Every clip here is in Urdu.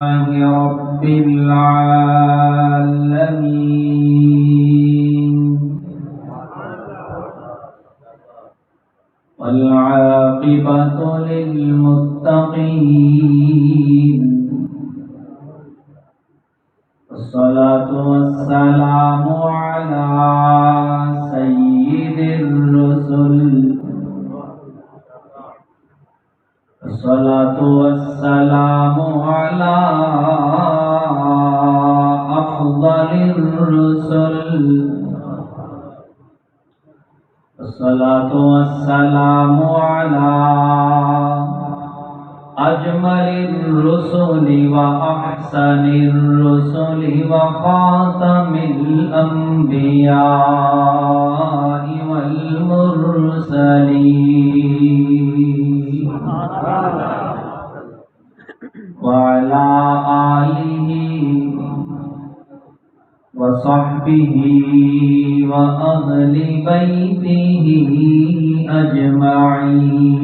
رب العالمين والعاقبة للمتقين والصلاة والسلام على سيد الرسل الصلاة والسلام على أفضل الرسل الصلاة والسلام على أجمل الرسل وأحسن الرسل وخاتم الأنبياء والمرسلين وعلى آله وصحبه وأهل بيته أجمعين.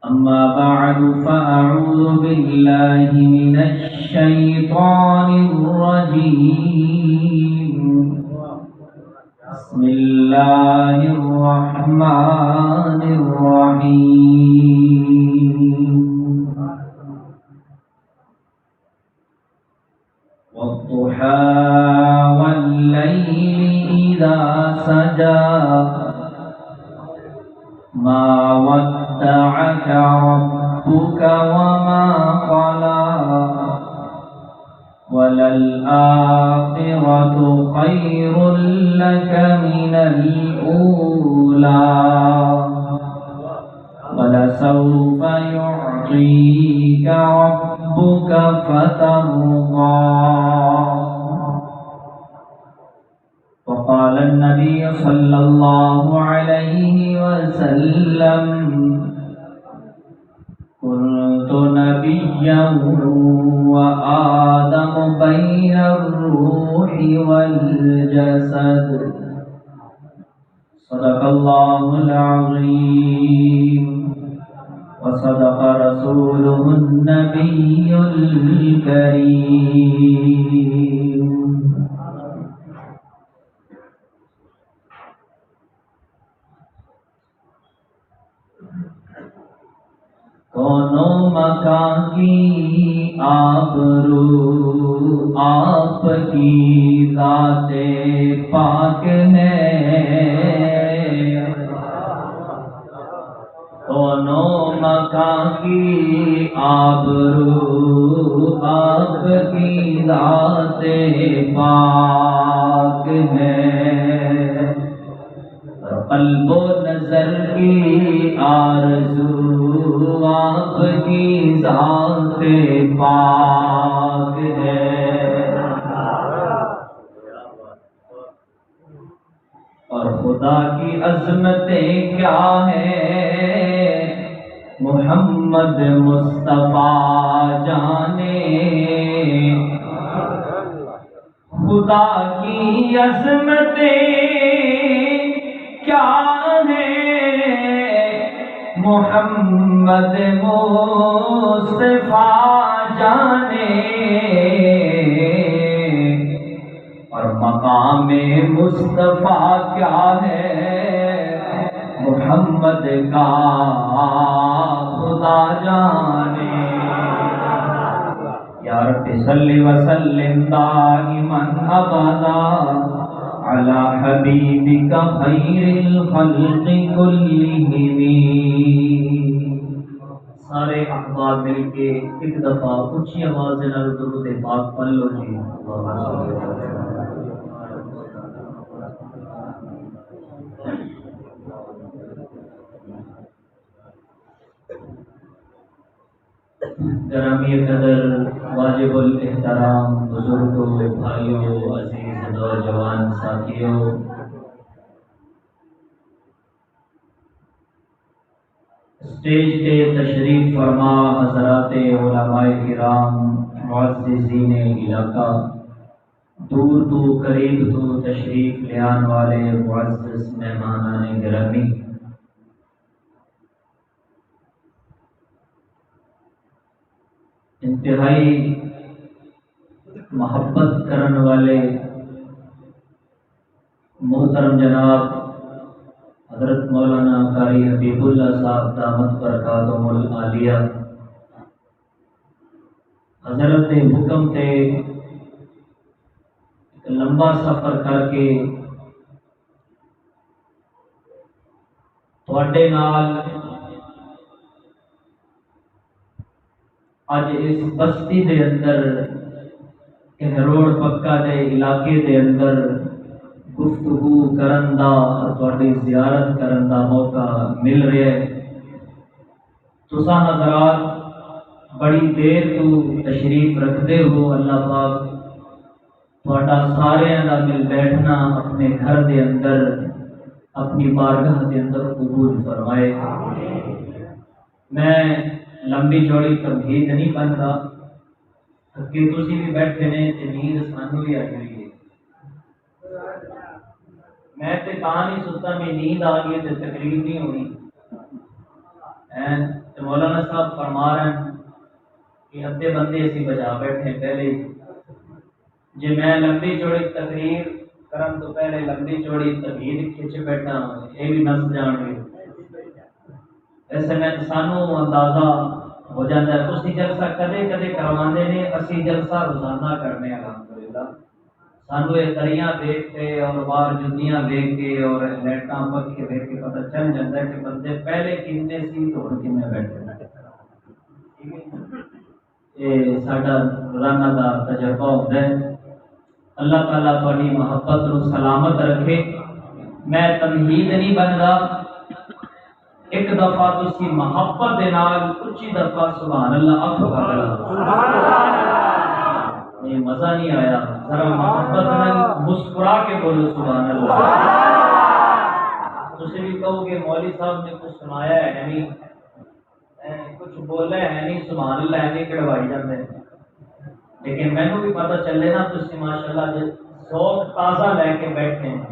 أما بعد فأعوذ بالله من الشيطان الرجيم. بسم الله الرحمن الرحيم. والضحى والليل إذا سجى ما ودعك ربك وما قلى وللآخرة خير لك من الأولى ولسوف يعطيك ربك فترضى. وقال النبي صلى الله عليه وسلم: كنت نبيا وآدم بين الروح والجسد. صدق الله العظيم وصدق رسوله النبي الكريم. کونوں مکان کی آبرو آپ کی ذات پاک ہے. کونوں مکان کی آبرو آپ کی ذات پاک ہے. قلب و نظر کی آرزو آپ کی ذات پاک ہے. اور خدا کی عظمتیں کیا ہیں محمد مصطفیٰ جانے. خدا کی عظمتیں کیا ہے محمد مصطفیٰ جانے. اور مقام مصطفیٰ کیا ہے محمد کا خدا جانے. یا رب صلی وسلم دائما ابدا علی حبیبک خیر الخلق کلہم. سارے احباب مل کے ایک دفعہ اونچی آواز سے درود پاک پڑھ لو جی. گرامی قدر واجب الاحترام بزرگوں، بھائیوں، عزیز نوجوان ساتھیوں، اسٹیج پہ تشریف فرما حضرات علماء کرام، معززین علاقہ، دور تو قریب تو تشریف لے آنے والے معزز مہمانان گرامی، انتہائی محبت کرنے والے محترم جناب حضرت مولانا قاری حبیب اللہ صاحب دامت برکاتہم العالیہ، حضرت نے حکم تے ایک لمبا سفر کر کے تواڈے نال اج اس بستی دے اندر روڑ پکا دے علاقے دے اندر گفتگو کرن دا اور تواڈی زیارت کرن دا موقع مل رہا ہے۔ تساں حضرات بڑی دیر تو تشریف رکھتے ہو، اللہ پاک تواڈا ساریاں دا مل بیٹھنا اپنے گھر دے اندر اپنی بارگاہ دے اندر قبول فرمائے۔ میں لمبی چوڑی تمہید نہیں بنتا کہ تسی بھی بیٹھے نے تے نیند سانو بھی آ گئی ہے۔ میں تے کہاں نہیں ستا میں نیند آ گئی تے تقریر نہیں ہونی۔ تو مولانا صاحب فرما رہے ہیں کہ ادھے بندے اسی بجا بیٹھے پہلے، جی میں لمبی چوڑی تقریر کرن تو پہلے لمبی چوڑی تمہید کھچ بیٹھا یہ بھی نس جان گے۔ ایسے میں سانو اندازہ ہو جاتا ہے۔ اسی جلسہ کدے کدے کروانے نے، اسی جلسہ روزانہ کرنے الحمدللہ۔ سانو یہ دریاں دیکھ کے اور باہر جنیاں دیکھ کے اور لائٹاں پکھے دیکھ کے پتہ چل جاتا ہے کہ بندے پہلے کتنے سی تو ہن کتنے بیٹھے۔ یہ ساڈا روزانہ کا تجربہ ہوتا ہے۔ اللہ تعالیٰ تھوڑی محبت نو سلامت رکھے۔ میں تمہید نہیں بنتا، ایک دفعہ تسی محبت دے نال اچھی دفعہ سبحان اللہ آکھو یہ مزہ نہیں آیا، ذرا محبت نال مسکرا کے بولو سبحان اللہ۔ تسی بھی کہو کہ مولوی صاحب نے کچھ سنایا ہے نہیں، کچھ بولا ہے نہیں، سبحان اللہ ہے نہیں کڑوائی جاندے، لیکن مینوں بھی پتہ چلے نا تسی ماشاءاللہ ذوق تازہ لے کے بیٹھے ہیں۔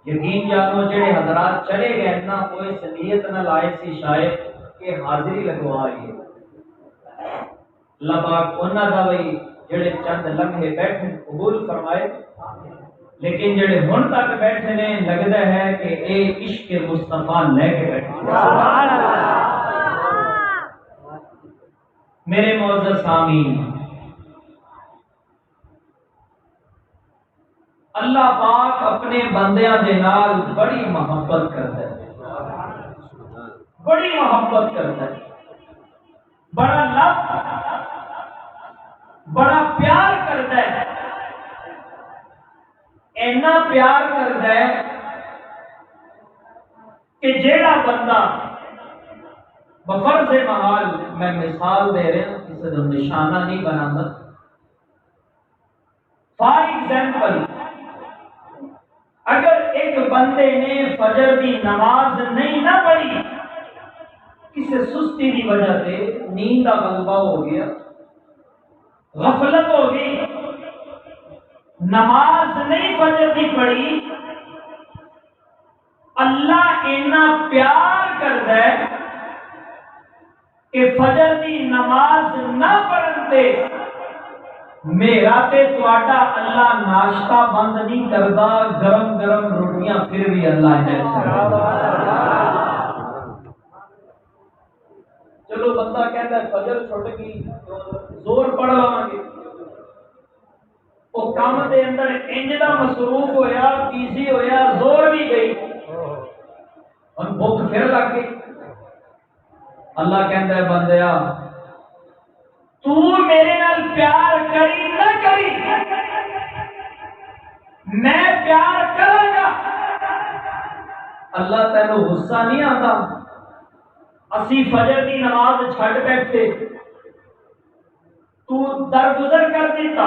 یقین جانو جڑے حضرات چلے گئے نا کوئی صلیت نہ لائے سی شاید کہ حاضری لگوائیے۔ اللہ پاک انہاں دا وہی جڑے چند لمحے بیٹھے قبول فرمائے، لیکن جڑے ہن تک بیٹھے نے لگتا ہے کہ اے عشق مصطفیٰ لے کے بیٹھے۔ میرے معزز سامعین، اللہ پاک اپنے بندیاں دے نال بڑی محبت کرتا ہے، بڑی محبت کرتا ہے، بڑا لب بڑا پیار کرتا ہے، اینا پیار کرتا ہے کہ جیڑا بندہ بفرض محال، میں مثال دے رہا ہوں کسی کا نشانہ نہیں بنانا، فار ایگزامپل اگر ایک بندے نے فجر کی نماز نہیں نہ پڑھی، کسی سستی کی وجہ سے نیند کا غلبہ ہو گیا، غفلت ہو گئی، نماز نہیں فجر کی پڑھی، اللہ اینا پیار کرتا ہے کہ فجر کی نماز نہ پڑھتے میرا تے تواڈا اللہ ناشتہ بند نہیں کرتا، گرم گرم روٹیاں پھر بھی اللہ نے چلو بندہ کہتا ہے فجر چھٹ گئی زور پڑھ لواں گے، وہ کام دے اندر انج دا مصروف ہویا، بیزی ہویا، زور بھی گئی، اور بھوک پھر لگ گئی۔ اللہ کہتا ہے بندیا تو میرے نال پیار کری نہ کری، میں پیار کروں گا۔ اللہ تینوں غصہ نہیں آتا؟ اسی فجر کی نماز چھڑ بیٹھے، تو درگزر کر دیتا،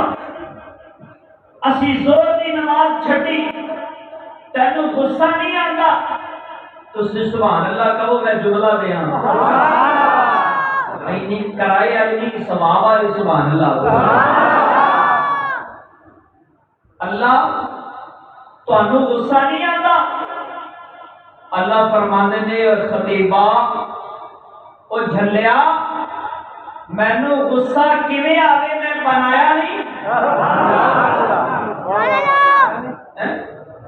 اسی زور کی نماز چھٹی، تینوں غصہ نہیں آتا؟ تو سبحان اللہ کہو، میں جملہ دیا نہیں کرائے علی ثواب علی سبحان اللہ۔ اللہ تانوں غصہ نہیں آتا؟ اللہ فرماندے نے خطیبہ او جھلیا مینو غصہ کیویں آوے میں بنایا نہیں،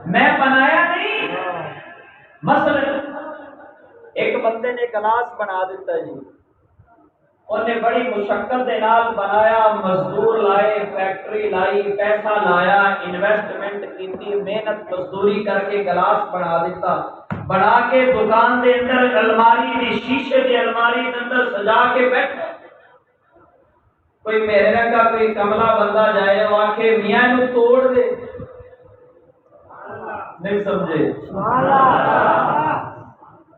میں بنایا نہیں۔ مثلا ایک بندے نے گلاس بنا دیتا جی، انہیں بڑی مشقت دے نال بنایا، مزدور لائے، فیکٹری لائی، پیسہ لایا، انویسٹمنٹ کیتی، محنت مزدوری کر کے گلاس بنا دیتا، بنا کے دکان دے اندر الماری دی، شیشے دی الماری دے اندر سجا کے بیٹھا۔ کوئی میرے رنگا کوئی کملا بندہ جائے وہ آکھے میاں نو توڑ دے، نہیں سمجھے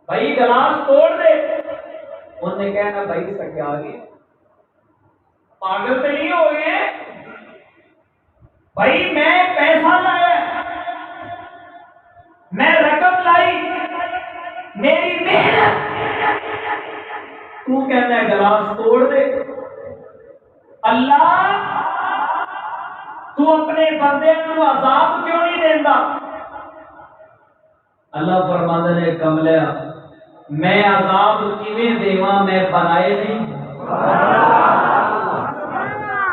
بھائی گلاس توڑ دے، انہوں نے کہنا بھائی سکے آگے پاگل تو نہیں ہو گئے بھائی، میں پیسہ لایا، میں رقم لائی، میری محنت، تو کہنا ہے گلاس توڑ دے۔ اللہ تو اپنے بندے کو عذاب کیوں نہیں دیتا؟ اللہ فرماتا ہے کملیا میں عذاب کیویں دیواں، میں بنائے نہیں،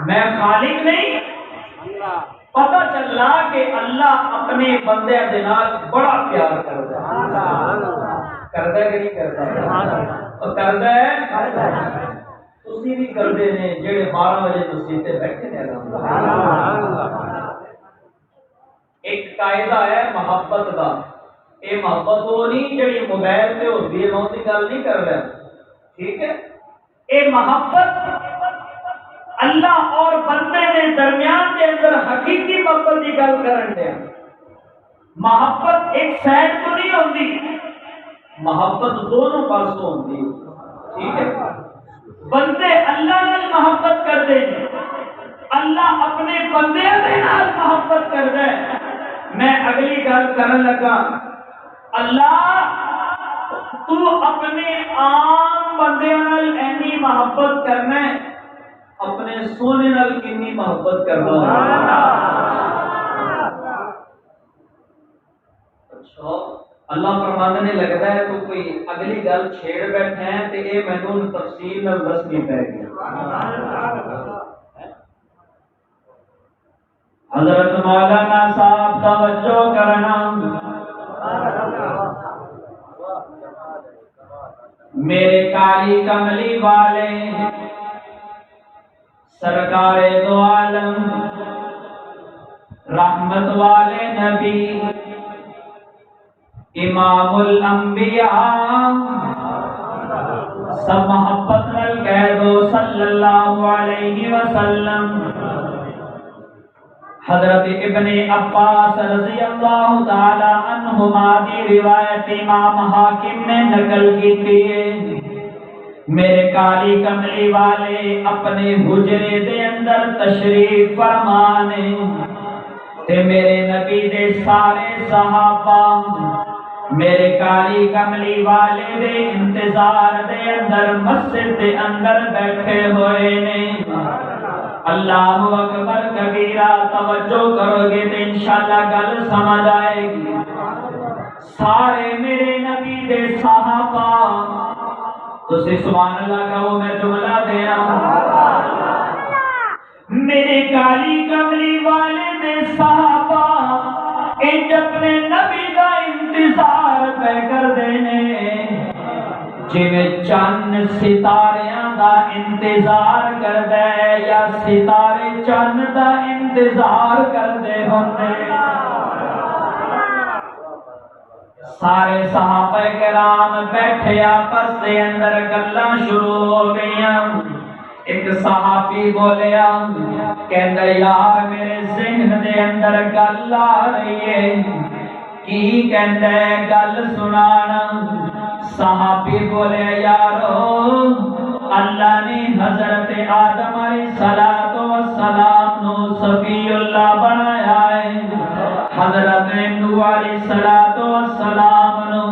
میں خالق نہیں۔ پتہ چلا کہ اللہ اپنے بندے دے نال بڑا پیار کرتا ہے کہ نہیں کرتا؟ اور کرتا ہے، تسی بھی کرتے ہیں جڑے 12 بجے مسجد بیٹھے ہیں۔ ایک قاعدہ ہے محبت کا، یہ محبت وہ نہیں جڑی موبائل پہ ہوتی ہے، میں اس کی گل نہیں کر رہا، ٹھیک ہے؟ یہ محبت اللہ اور بندے کے درمیان کے اندر حقیقی محبت کی گل کرن دیا۔ محبت ایک سائڈ تو نہیں ہوتی، محبت دونوں پاسوں ہوتی ہے، ٹھیک ہے؟ بندے اللہ نال محبت کرتے ہیں، اللہ اپنے بندے دے نال محبت کرتا ہے۔ میں اگلی گل کرن لگا، اللہ تو اپنے عام بندے نال اینی محبت کرنا ہے، اپنے سونے نال کنی محبت کرنا ہے؟ اچھا اللہ فرماتا نے لگتا ہے تو کوئی اگلی گل چھیڑ بیٹھے ہیں تے اے مینوں تفصیل نال دسنی پے گی۔ حضرت مولانا صاحب توجہ کرنا، میرے کالی کملی والے سرکار دو عالم رحمت والے نبی امام الانبیاء، سب محبت نال کہہ دو صلی اللہ علیہ وسلم۔ حضرت ابن عباس رضی اللہ تعالی عنہما کی روایت امام حاکم نے نقل کی ہے، میرے کالی کملی والے اپنے حجرے دے اندر تشریف فرمانے تے میرے نبی دے سارے صحابہ میرے کالی کملی والے دے انتظار دے اندر مسجد دے اندر بیٹھے ہوئے نے۔ اللہ اکبر کبیرہ، توجہ کرو گے تو انشاءاللہ گل سمجھ آئے گی۔ سارے میرے نبی دے صحابہ، تسی سبحان اللہ کہو، میں جملہ دے رہا ہوں، میرے کالی کملی والے دے صحابہ انج اپنے نبی دا انتظار پہ کر دینے جویں چند ستاریاں دا انتظار کر دے یا ستارے چند دا انتظار کر دے ہوندے۔ سارے صحابہ کرام بیٹھے آپس دے اندر گلاں شروع ہو گئیاں۔ ایک صحابی بولیا، کہندا یار میرے ذہن دے اندر گل آ رہی ہے، کی کہندا ہے گل سنانا۔ صحابی بولے یارو اللہ نے حضرت آدم علیہ السلام نو صفی اللہ بنایا ہے، حضرت نوح علیہ السلام نو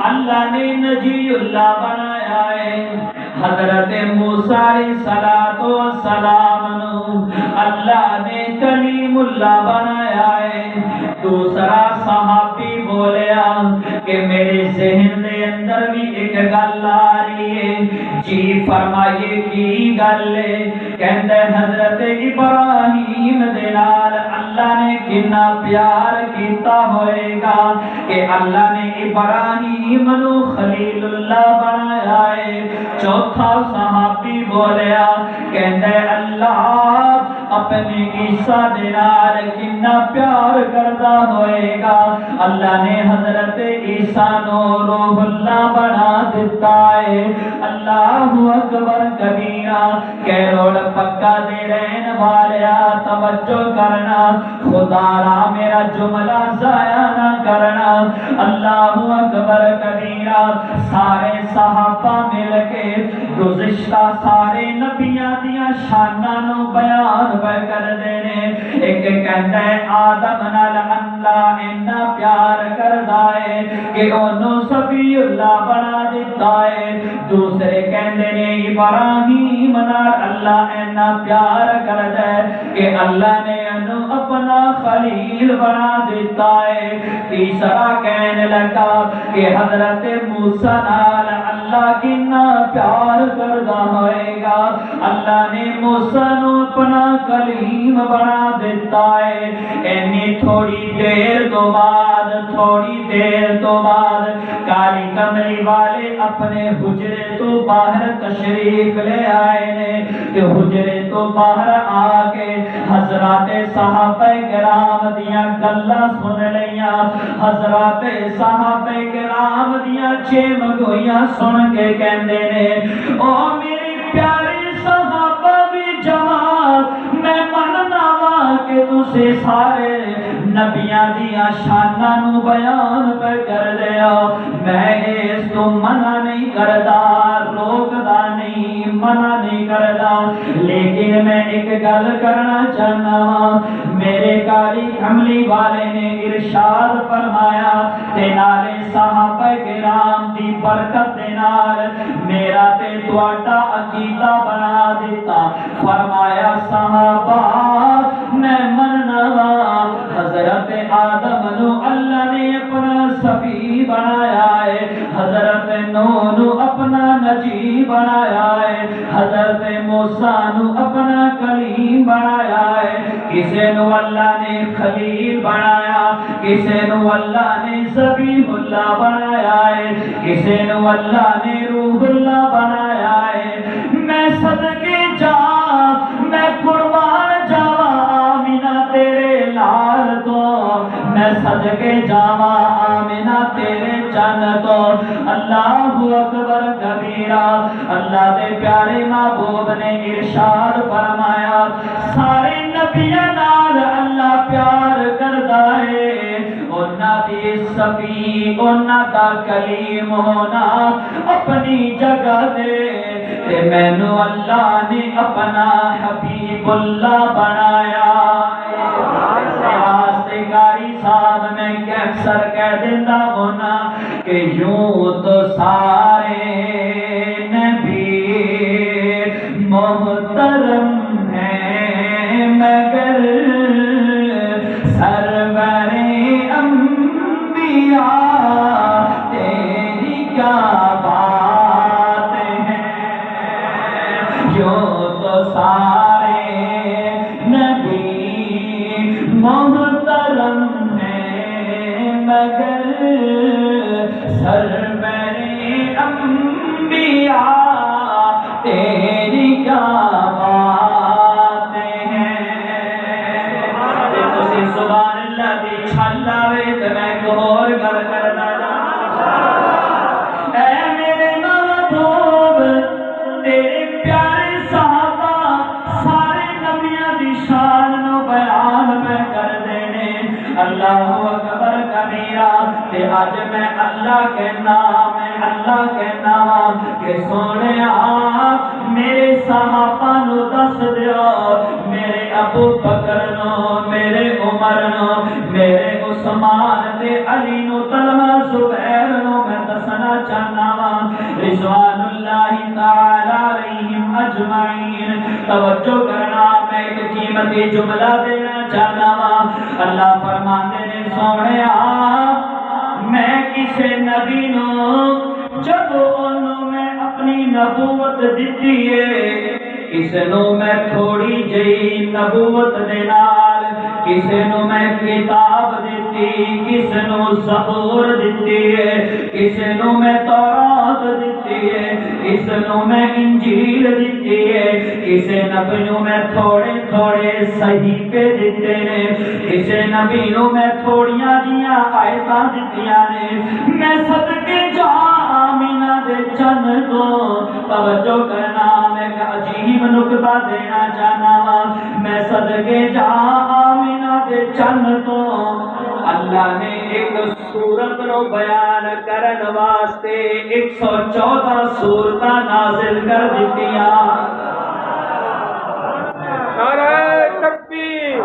اللہ نے نجی اللہ بنایا ہے، حضرت موسیٰ علیہ السلام نو اللہ نے کلیم اللہ بنایا ہے۔ دوسرا صحابی بولیا کہ میرے ذہن دے اندر بھی ایک گل آ رہی ہے، جی فرمائیے کی گل کہندے حضرت ابراہیم دے نال اللہ نے کنا پیار کیتا ہوئے گا کہ اللہ نے ابراہیم نو خلیل اللہ بنایا ہے۔ چوتھا صحابی بولیا کہندے اللہ اپنے عیسیٰ دے نال کنا پیار کردا ہوئے گا، اللہ نے حضرت عیسیٰ نو روح اللہ بنا دیتا ہے۔ اللہ اکبر کبیرہ کیروڑ پکا دے رہن والیا توجہ کرنا، خدا را میرا جملہ ضائع نہ کرنا۔ اللہ اکبر کبیرہ سارے صحابہ مل کے گزشتہ سارے نبیاں دیاں شاناں نو بیان کر دینے۔ ایک کہندا ہے آدم نال اللہ اتنا پیار کردا ہے کہ انہوں صفی اللہ بنا دیتا ہے۔ دوسرے کہندے نے ابراہیم نال اللہ اتنا پیار کردا ہے کہ اللہ نے انہوں اپنا خلیل بنا دیتا ہے۔ تیسرا کہنے لگا کہ حضرت موسیٰ نال اللہ کتنا پیار کردا ہوئے گا، اللہ نے موسیٰ نو اپنا کلیم بنا دیتا ہے۔ اینی تھوڑی دیر تو بعد کالی کملی والے اپنے حجرے تو باہر تشریف لے آئے نے کہ حجرے تو باہر آ کے حضرات صحابہ کرام دیاں گلاں سن لیاں، حضرات صحابہ کرام دیاں چھ مگویاں سن کے کہندے نے او میری پیاری صحابہ بھی جماعت میں مننا وا کہ تسے سارے نبیاں دیاں شاناں نو بیان پہ کر دیا، میں اس تو منع نہیں کردا، روکدا نہیں، منع نہیں کردا، لیکن میں ایک گل کرنا چاہنا ہاں۔ میرے کالی کملی والے نے ارشاد فرمایا تے نالے صحابہ کرام دی برکت دے نال میرا تے تواڈا عقیدہ بنا دیتا۔ فرمایا صحابہ میں مننا وا حضرت آدم نو اللہ نے اپنا صفی بنایا ہے، حضرت نوح نو اپنا نجی بنایا ہے، حضرت موسیٰ نو اپنا کلیم بنایا ہے۔ کسے نو اللہ نے خلیل بنایا، کسے نو اللہ نے ذبیح اللہ بنایا ہے، کسے نو اللہ نے روح اللہ بنایا ہے۔ میں صدقے جا میں قربان جاوا آمینہ تیرے لال تو، میں صدقے جاوا آمینہ تیرے چن تو۔ اللہ اکبر کبیرہ اللہ دے پیارے محبوب نے ارشاد فرمایا سارے نبیاں نال اللہ پیار کردا ہے، انہاں دی صفی انہاں دا کلیم ہونا اپنی جگہ دے تے مینوں اللہ نے اپنا حبیب اللہ بنایا۔ واسطے قاری صاحب میں اکثر کہہ دیتا ہونا کہ یوں تو سارے نبی محترم ہیں مگر سرور انبیاء تیری کیا بات ہے، یوں تو سارے نبی محترم ہیں مگر سرور انبیاء تیری کیا بات ہے۔ تسی سبحان اللہ دی چھل آوے تے میں ایک اور گل کرنا اے میرے محبوب تیرے پیارے صحابہ سارے نبیاں دی شان نو بیان میں کر دینے۔ اللہ اکبر کبیرہ تے اج میں اللہ کہنا کہ سونیا میرے صحابہ نو دس دیو، میرے ابو بکر نو، میرے عمر نو، میرے عثمان تے علی نو، طلحہ زبیر نو میں دسنا چاہنا وا رضوان اللہ تعالی علیہم اجمعین۔ توجہ کرنا میں ایک قیمتی جملہ دینا چاہنا وا۔ اللہ فرماندے نے سونیا میں کسے نبی نو جب انہوں میں اپنی نبوت دیتی ہے کسے نو میں تھوڑی جئی نبوت دے نال کسے نو میں کتاب دیتی کسے نو زبور دیتی ہے کسے نو میں تورات دیتی ہے کسے نو میں انجیل دیتی ہے کسے نبی نو میں تھوڑے تھوڑے صحیفے دیتے نے کسے نبی نو میں تھوڑیاں جیاں آیتاں دتیاں نے میں صدقے جا آمینہ دے چن کو توجہ کرنا میں ایک عجیب نکتہ دینا چاہنا میں صدقے جا آمینہ دے چن کو اللہ نے ایک سورت نو بیان کرن واسطے 114 سورتاں نازل کر دتیاں نعرہ تکبیر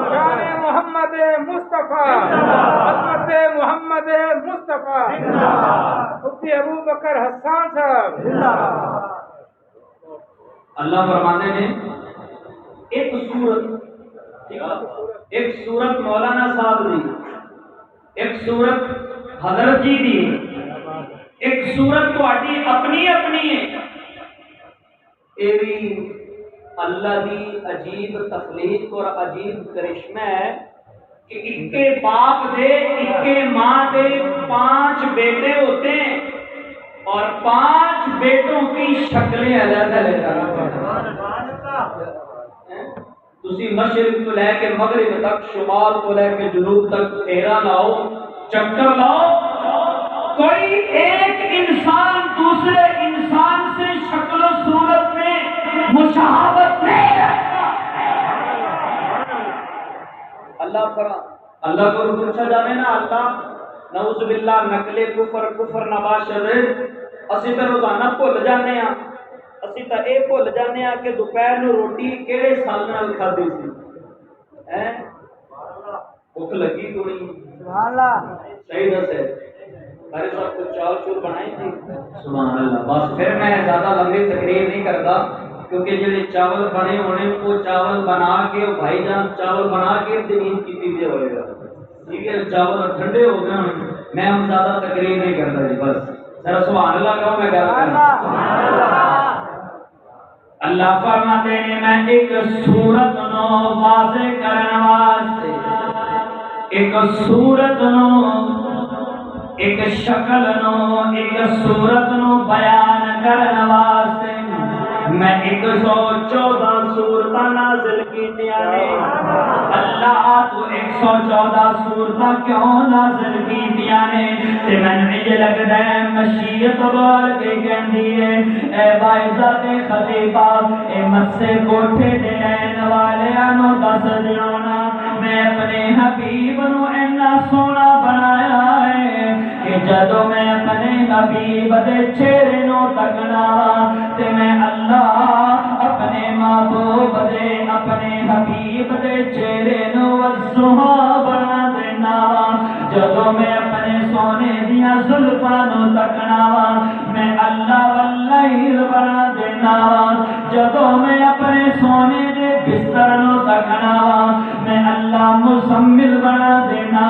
شان محمد مصطفیٰ عظمت محمد مصطفیٰ مفتی ابو بکر حسان صاحب اللہ فرماتے ہیں ایک سورت مولانا صاحب دی ایک سورت حضرت جی دی ایک سورت تہاڈی اپنی اپنی ہے یہ بھی اللہ دی عجیب تخلیق اور عجیب کرشمہ ہے کہ ایک کے باپ دے ایک کے ماں دے 5 بیٹے ہوتے ہیں اور 5 بیٹوں کی شکلیں الگ الگ تسی مشرق تو لے کے مغرب تک شمال تو لے کے جنوب تک پھیرا لاؤ چکر لاؤ کوئی ایک انسان دوسرے انسان سے شکل و صورت میں مشابہت نہیں رکھتا اللہ کو پوچھا جاوے نا اللہ نعوذ باللہ نقل کفر نباشر اسی تے روزانہ بھول جانے ہاں اسی تے اے بھول جانے ہاں کہ دوپہر نو روٹی کیڑے سال نال کھادی سی ہیں بھوک لگی کوئی سبحان اللہ صحیح دسے سارے سب کو چاول چور بنائی تھی سبحان اللہ بس پھر میں زیادہ لمبی تقریر نہیں کرتا کیونکہ جڑے چاول بنے ہونے وہ چاول بنا کے بھائی جان چاول بنا کے زمین کی تیزے ہوئے گا ٹھیک ہے چاول ٹھنڈے ہو گئے میں ہم زیادہ تقریر نہیں کرتا جی بس ذرا سبحان اللہ کہو میں گل کروں اللہ فرماتے ہیں میں ایک صورت نو واضح کرنے واسطے ایک صورت نو ایک شکل نو ایک صورت نو بیان کرنے واسطے میں 114 سورتاں نازل کیتیاں نے اللہ تو 114 سورتاں کیوں نازل کیتیاں نے تے میں یہ لگدا ہے مشیت بول کے کہندی ہے اے باعزت خطیبہ اے مسے کوٹھے دے رہن والیاں نو دس دینا میں اپنے حبیب نو اینا سونا بنایا ہے کہ جدوں میں اپنے حبیب دے چہرے نو تکنا تے میں اللہ اپنے محبوب دے اپنے حبیب دے چہرے نو سہا بنا دینا جدوں میں اپنے سونے دیاں زلفاں نو تکنا میں اللہ واللیل بنا دینا جدوں میں اپنے سونے دے بستر نو تکنا میں اللہ مزمل بنا دینا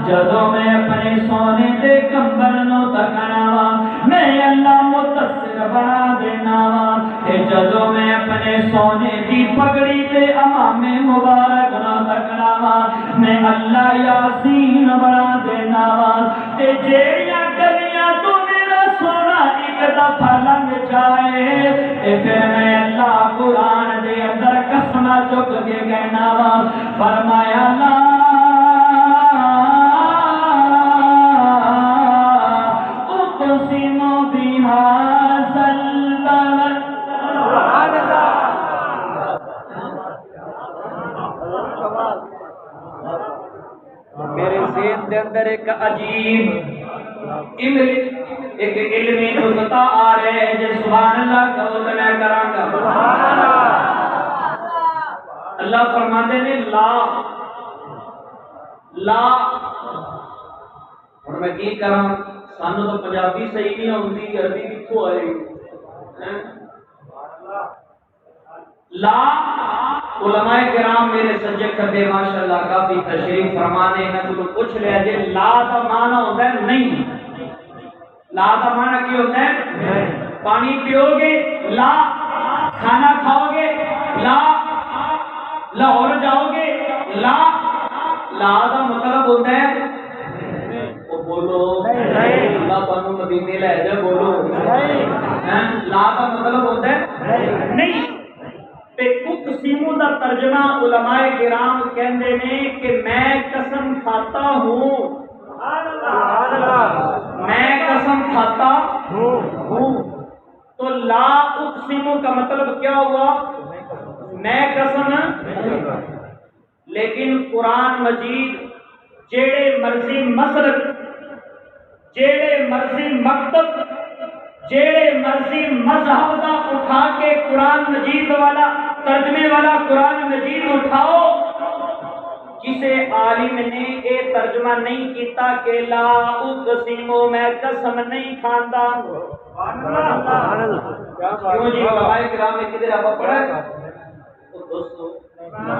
جدوں میں اپنے سونے دے کمبل نو تکنا میں اللہ متصر بنا دینا تے جدوں میں اپنے سونے دی پگڑی تے امام مبارک نو تکنا میں اللہ یاسین بنا دینا تے جیڑیاں گلیاں تو میرا سونا ایک دفعہ لنگ جائے تے پھر میں اللہ قرآن دے اندر قسمہ چک کے کہنا فرمایا لا اقسم بہذا البلد میرے ذہن دے اندر ایک عجیب ایک علمی نکتہ آ رہے ہیں جو سبحان اللہ کہو تو میں کراں گا سبحان اللہ فرماتے ہیں لا اور میں کی کراں سانو تو پنجابی صحیح نہیں ہوندی عربی کتھوں آئے لا علماء کرام میرے سجے کھبے ماشاءاللہ کافی تشریف فرمانے میں تو پوچھ لیا جی لا دا معنی ہوتا ہے نہیں لا دا معنی کی ہوتا ہے پانی پیو گے لا، کھانا کھاؤ گے لا، لاہور جاؤ گے لا، لا کا مطلب ہوتا ہے بولو اللہ تمہیں مدینے لے جائے بولو، لا کا مطلب ہوتا ہے نہیں۔ اقسم کا ترجمہ علماء کرام کہندے نے کہ میں قسم کھاتا ہوں، میں قسم کھاتا ہوں، تو لا اقسم کا مطلب کیا ہوا؟ میں قسم۔ لیکن قرآن مجید جیڑے مرضی مسلک، جیڑے مرضی مکتب، جیڑے مرضی مذہب دا اٹھا کے قرآن مجید والا ترجمے والا قرآن مجید اٹھاؤ، کسے عالم نے یہ ترجمہ نہیں کیتا کہ لا اقسم میں قسم نہیں کھاندا۔ کیوں جی علماء کرام نے کدھر آپ پڑھا ہے دوستو؟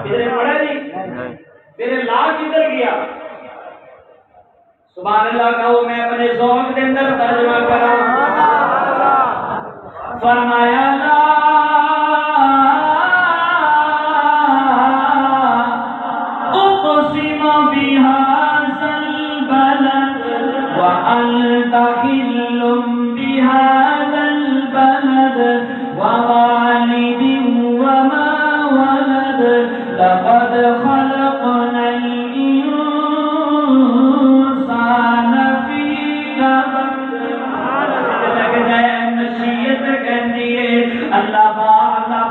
کدھر پڑھا نہیں؟ پھر لا کدھر گیا؟ سبحان اللہ کہو، میں اپنے ذوق کے اندر ترجمہ کرا، فرمایا لا اقسم بهذا البلد وانت حل بهذا البلد ووالد وما ولد لقد خلقنا اللہ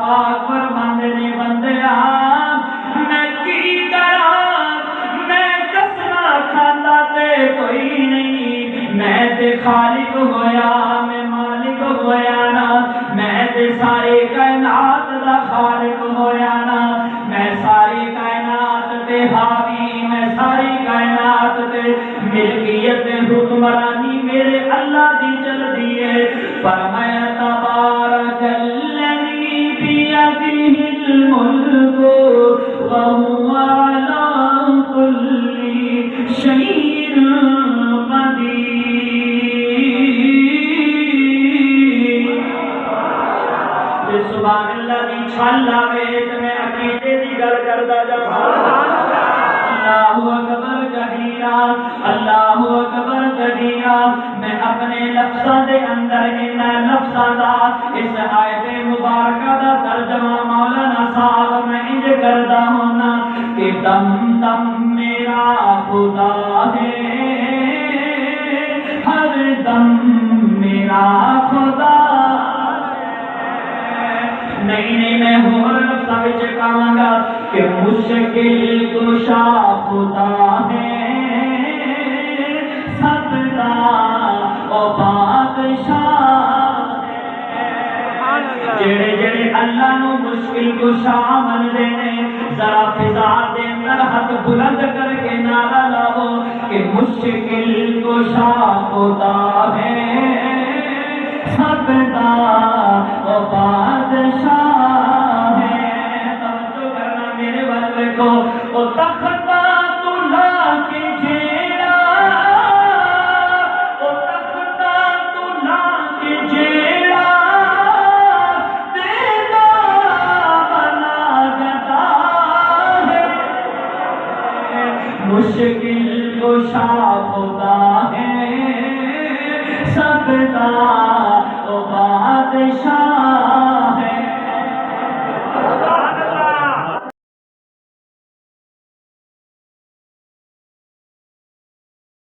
پاک فرماندے نے بندیا میں کی کراں، میں قسم کھاندا تے کوئی نہیں، میں تے خالق ہویا، میں مالک ہویا نا، میں تے ساری کائنات دا خالق ہویا نا، میں ساری کائنات تے حاوی، میں ساری کائنات تے ملکیت حکمرانی میرے اللہ دی چل دی ہے۔ فرمایا تبارک الذی بیدہ الملک وہو علی کل شیء قدیر۔ سبحان اللہ دی چھل آوے تے میں عقیدے دی گل کردا جاواں۔ اللہ اکبر کبیرہ، اللہ اکبر کبیرہ۔ میں اپنے لفظاں دے اندر انہاں لفظاں دا اس آیت مبارکہ دا ترجمہ مولانا صاحب میں انج کردا ہونا کہ دم دم میرا خدا ہے، ہر دم میرا خدا نہیں نہیں، میں ہور لفظاں وچ کہاں گا کہ مشکل کشا خدا ہے، سب دا او بادشاہ ہے۔ جڑے جڑے اللہ نو مشکل کشا مندے نے ذرا فضا دے اندر ہاتھ بلند کر کے نعرہ لاؤ کہ مشکل کشا خدا ہے، سب دا او بادشاہ ہے۔ توجہ کرنا میرے بندے کو، او تختا تو لا کے جیڑا، او تختا تو لا کے جیڑا تیرا بنا گدا ہے، مشکل کشا خدا ہے، سب دا او بادشاہ